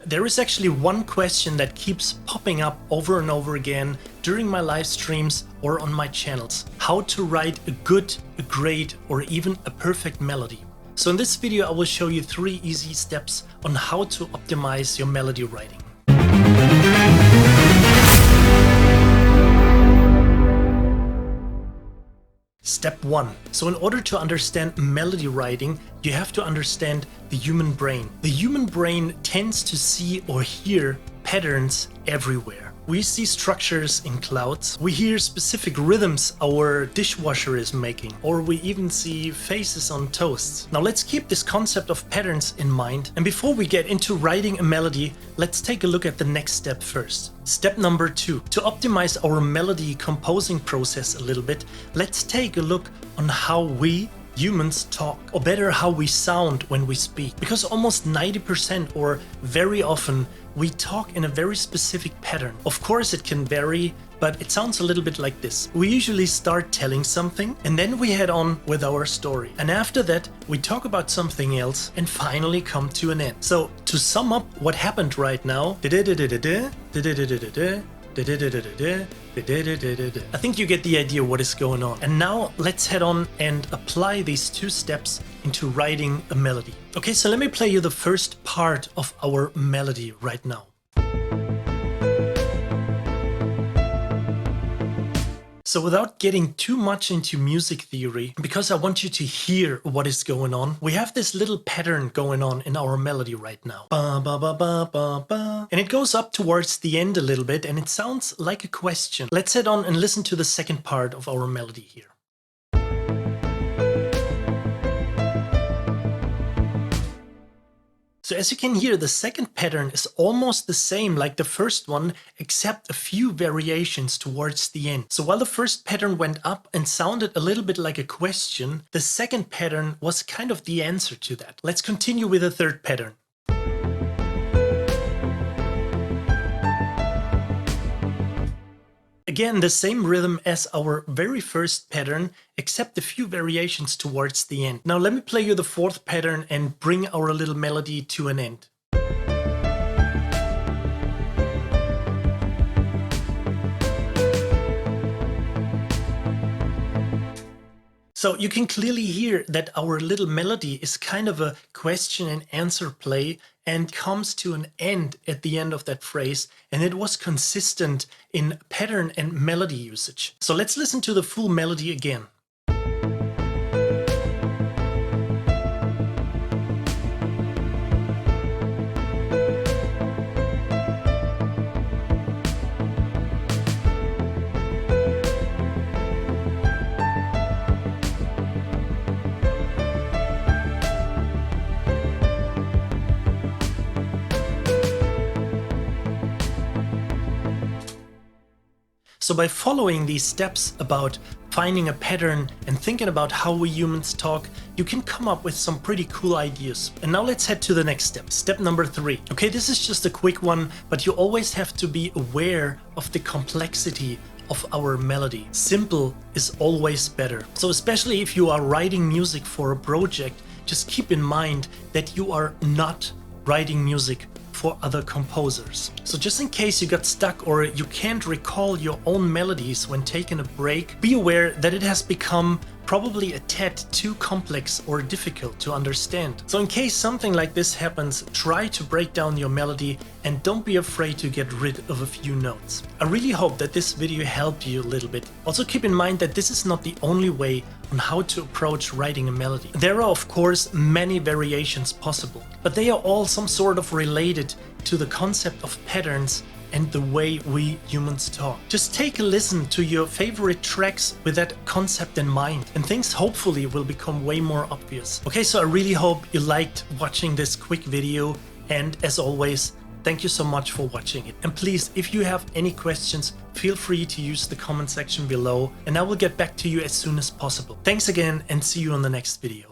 There is actually one question that keeps popping up over and over again during my live streams or on my channels. How to write a good, a great, or even a perfect melody. So in this video, I will show you 3 easy steps on how to optimize your melody writing. Step 1. So in order to understand melody writing, you have to understand the human brain. The human brain tends to see or hear patterns everywhere. We see structures in clouds, we hear specific rhythms our dishwasher is making, or we even see faces on toasts. Now let's keep this concept of patterns in mind, and before we get into writing a melody, let's take a look at the next step first. Step number 2. To optimize our melody composing process a little bit, let's take a look on how we humans talk, or better, how we sound when we speak. Because almost 90% or very often we talk in a very specific pattern. Of course it can vary, but it sounds a little bit like this. We usually start telling something and then we head on with our story. And after that we talk about something else and finally come to an end. So to sum up what happened right now, I think you get the idea what is going on. And now let's head on and apply these 2 steps into writing a melody. Okay, so let me play you the first part of our melody right now. So without getting too much into music theory, because I want you to hear what is going on, we have this little pattern going on in our melody right now. Ba, ba, ba, ba, ba, ba. And it goes up towards the end a little bit and it sounds like a question. Let's head on and listen to the second part of our melody here. So as you can hear, the second pattern is almost the same like the first one, except a few variations towards the end. So while the first pattern went up and sounded a little bit like a question, the second pattern was kind of the answer to that. Let's continue with the third pattern. Again, the same rhythm as our very first pattern, except a few variations towards the end. Now let me play you the fourth pattern and bring our little melody to an end. So you can clearly hear that our little melody is kind of a question and answer play and comes to an end at the end of that phrase, and it was consistent in pattern and melody usage. So let's listen to the full melody again. So by following these steps about finding a pattern and thinking about how we humans talk, you can come up with some pretty cool ideas. And now let's head to the next step, step number 3. Okay, this is just a quick one, but you always have to be aware of the complexity of our melody. Simple is always better. So especially if you are writing music for a project, just keep in mind that you are not writing music for other composers. So just in case you got stuck or you can't recall your own melodies when taking a break, be aware that it has become probably a tad too complex or difficult to understand. So in case something like this happens, try to break down your melody and don't be afraid to get rid of a few notes. I really hope that this video helped you a little bit. Also keep in mind that this is not the only way on how to approach writing a melody. There are of course many variations possible, but they are all some sort of related to the concept of patterns and the way we humans talk. Just take a listen to your favorite tracks with that concept in mind, and things hopefully will become way more obvious. Okay, so I really hope you liked watching this quick video, and as always, thank you so much for watching it. And please, if you have any questions, feel free to use the comment section below, and I will get back to you as soon as possible. Thanks again, and see you on the next video.